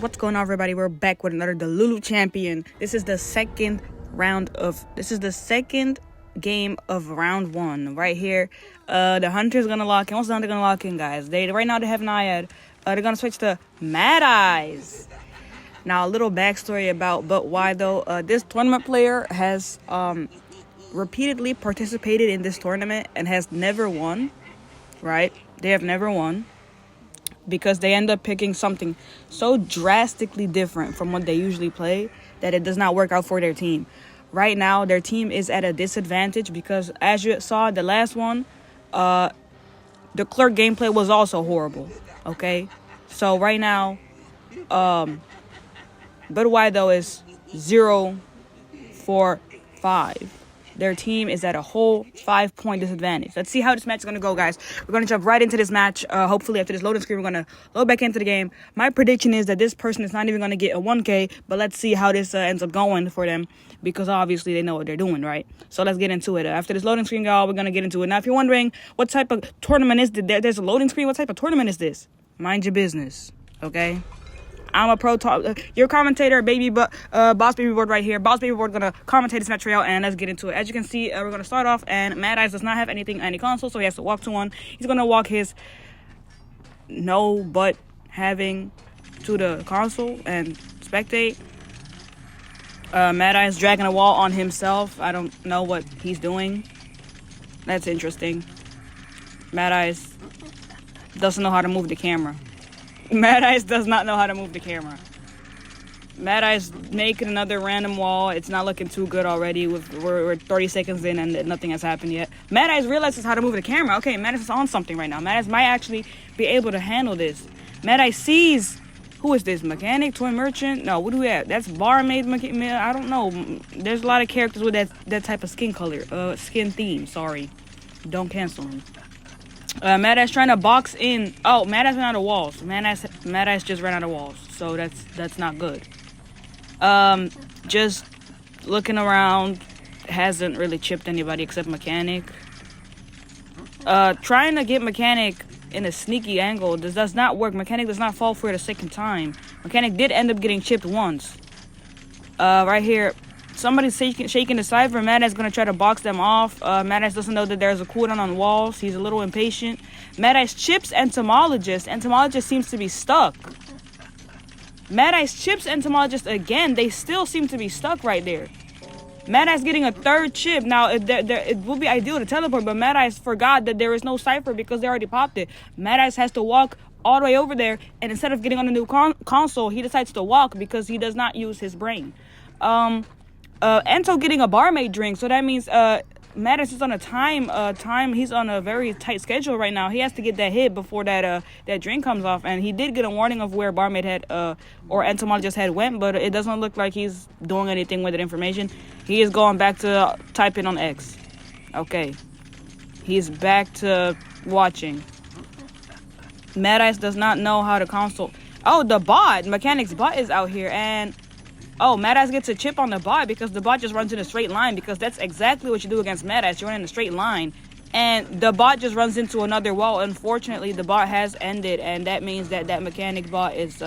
What's going on, everybody? We're back with another Delulu champion. This is the second game of round 1 right here. The hunter's gonna lock in. What's the hunter gonna lock in, guys? Right now they have Naiad. They're gonna switch to Mad Eyes. Now, a little backstory about but why though. This tournament player has repeatedly participated in this tournament and has never won. Right? They have never won because they end up picking something so drastically different from what they usually play that it does not work out for their team. Right now, their team is at a disadvantage because, as you saw, the last one, the clerk gameplay was also horrible. Okay, so right now, but why though is 0-4-5. Their team is at a whole 5-point disadvantage. Let's see how this match is going to go, guys. We're going to jump right into this match. Hopefully, after this loading screen, we're going to load back into the game. My prediction is that this person is not even going to get a 1K, but let's see how this ends up going for them because obviously they know what they're doing, right? So let's get into it. After this loading screen, y'all, we're going to get into it. Now, if you're wondering what type of tournament is this, there's a loading screen. What type of tournament is this? Mind your business, okay? I'm a pro your commentator, Boss Baby Board right here. Boss Baby Board gonna commentate this match for y'all, and let's get into it. As you can see, we're gonna start off, and Mad Eyes does not have any console, so he has to walk to one. He's gonna walk his having to the console and spectate. Mad Eyes dragging a wall on himself. I don't know what he's doing. That's interesting. Mad Eyes doesn't know how to move the camera. Mad Eyes does not know how to move the camera. Mad Eyes making another random wall. It's not looking too good already. We're 30 seconds in and nothing has happened yet. Mad Eyes realizes how to move the camera. Okay, Mad Eyes is on something right now. Mad Eyes might actually be able to handle this. Mad Eyes sees... Who is this? Mechanic? Toy Merchant? No, what do we have? That's Barmaid. I don't know. There's a lot of characters with that type of skin color. Skin theme. Sorry. Don't cancel me. Mad Eyes trying to box in. Oh, Mad Eyes ran out of walls. Mad Eyes just ran out of walls. So that's not good. Just looking around, hasn't really chipped anybody except Mechanic. Trying to get Mechanic in a sneaky angle. This does not work. Mechanic does not fall for it a second time. Mechanic did end up getting chipped once. Right here. Somebody's shaking the Cypher. Mad Eyes gonna try to box them off. Mad Eyes doesn't know that there's a cooldown on walls. He's a little impatient. Mad Eyes chips Entomologist. Entomologist seems to be stuck. Mad Eyes chips Entomologist again. They still seem to be stuck right there. Mad Eyes getting a third chip. Now, it would be ideal to teleport, but Mad Eyes forgot that there is no Cypher because they already popped it. Mad Eyes has to walk all the way over there, and instead of getting on the new console, he decides to walk because he does not use his brain. Ento getting a barmaid drink, so that means Mad Eyes is on a time. He's on a very tight schedule right now. He has to get that hit before that drink comes off, and he did get a warning of where barmaid had or entomologist had went, but it doesn't look like he's doing anything with that information. He is going back to typing on X. Okay, he's back to watching. Mad Eyes does not know how to console. Oh, the bot, Mechanic's bot is out here, and oh, Mad Eyes gets a chip on the bot because the bot just runs in a straight line because that's exactly what you do against Mad Eyes. You run in a straight line, and the bot just runs into another wall. Unfortunately, the bot has ended, and that means that Mechanic bot is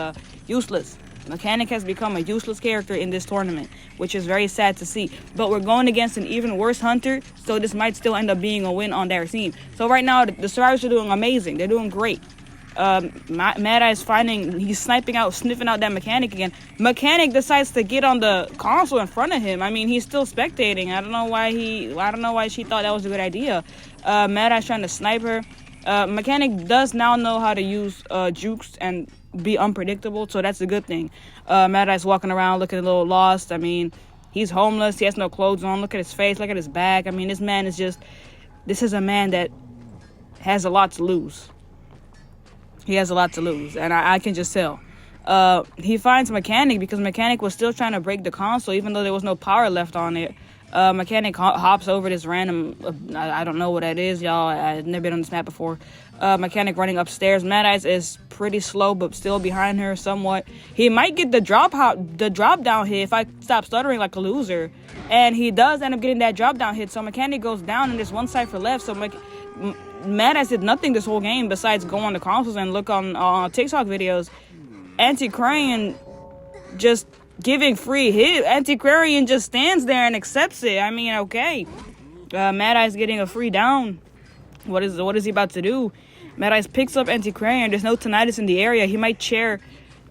useless. Mechanic has become a useless character in this tournament, which is very sad to see. But we're going against an even worse hunter, so this might still end up being a win on their team. So right now, the survivors are doing amazing. They're doing great. Mad Eyes he's sniffing out that Mechanic again. Mechanic decides to get on the console in front of him. I mean, he's still spectating. I don't know why she thought that was a good idea. Mad Eyes trying to snipe her. Mechanic does now know how to use jukes and be unpredictable, so that's a good thing. Mad Eyes walking around looking a little lost. I mean, he's homeless. He has no clothes on. Look at his face. Look at his back. I mean, this is a man that has a lot to lose. He has a lot to lose, and I can just tell. He finds Mechanic because Mechanic was still trying to break the console, even though there was no power left on it. Mechanic hops over this random... I don't know what that is, y'all. I've never been on this map before. Mechanic running upstairs. Mad Eyes is pretty slow, but still behind her somewhat. He might get the drop down hit if I stop stuttering like a loser. And he does end up getting that drop down hit, so Mechanic goes down, and there's one Cypher left, so Mad Eyes did nothing this whole game besides go on the consoles and look on TikTok videos. Anti-Crane just giving free hit. Antiquarian just stands there and accepts it. I mean, okay. Mad Eye's getting a free down. What is he about to do? Mad Eyes picks up Antiquarian. There's no Tinnitus in the area. He might chair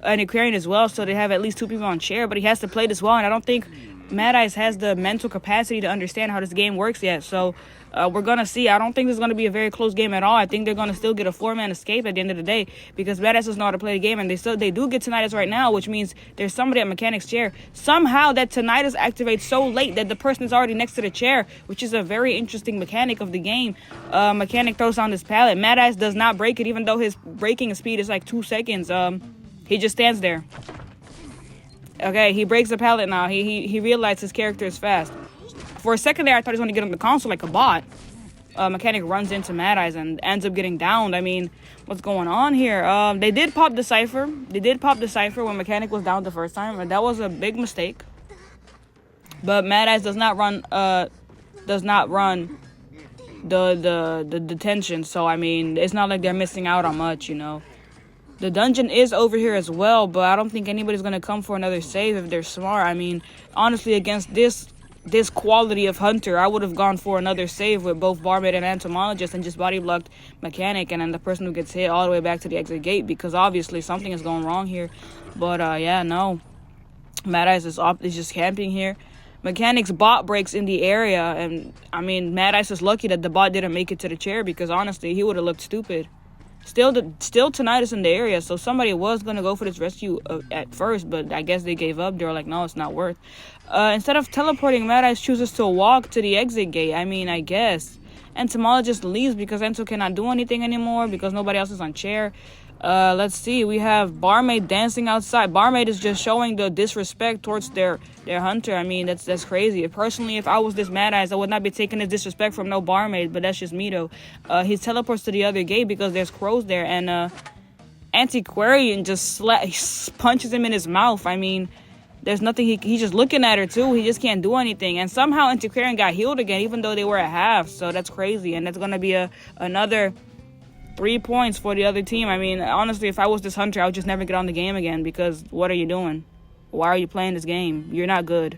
Antiquarian as well, so they have at least 2 people on chair, but he has to play this well, and I don't think Mad Eyes has the mental capacity to understand how this game works yet. So we're going to see. I don't think this is going to be a very close game at all. I think they're going to still get a 4-man escape at the end of the day because Mad Eyes doesn't know how to play the game, and they do get Tinnitus right now, which means there's somebody at Mechanic's chair. Somehow that Tinnitus activates so late that the person is already next to the chair, which is a very interesting mechanic of the game. Mechanic throws down this pallet. Mad Eyes does not break it, even though his breaking speed is like 2 seconds. He just stands there. Okay, he breaks the pallet now. He realized his character is fast. For a second there, I thought he was going to get on the console like a bot. Mechanic runs into Mad Eyes and ends up getting downed. I mean, what's going on here? They did pop the Cypher. They did pop the Cypher when Mechanic was down the first time. And that was a big mistake. But Mad Eyes does not run the detention. So, I mean, it's not like they're missing out on much, you know. The dungeon is over here as well, but I don't think anybody's going to come for another save if they're smart. I mean, honestly, against this quality of Hunter, I would have gone for another save with both Barmaid and Entomologist and just body blocked Mechanic and then the person who gets hit all the way back to the exit gate because obviously something is going wrong here. But, yeah, no. Mad Eyes is just camping here. Mechanic's bot breaks in the area, and, I mean, Mad Eyes is lucky that the bot didn't make it to the chair because, honestly, he would have looked stupid. Still Tinnitus in the area, so somebody was going to go for this rescue at first, but I guess they gave up. They were like, no, it's not worth. Instead of teleporting, Mad Eyes chooses to walk to the exit gate. I mean, I guess. Entomologist leaves because Ento cannot do anything anymore because nobody else is on chair. Let's see. We have Barmaid dancing outside. Barmaid is just showing the disrespect towards their Hunter. I mean, that's crazy. Personally, if I was this Mad Eyes, I would not be taking this disrespect from no Barmaid, but that's just me, though. He teleports to the other gate because there's crows there, and Antiquarian just punches him in his mouth. I mean, there's nothing. He's just looking at her, too. He just can't do anything. And somehow Antiquarian got healed again, even though they were at half, so that's crazy. And that's going to be another 3 points for the other team. I mean, honestly, if I was this Hunter, I would just never get on the game again because what are you doing? Why are you playing this game? You're not good.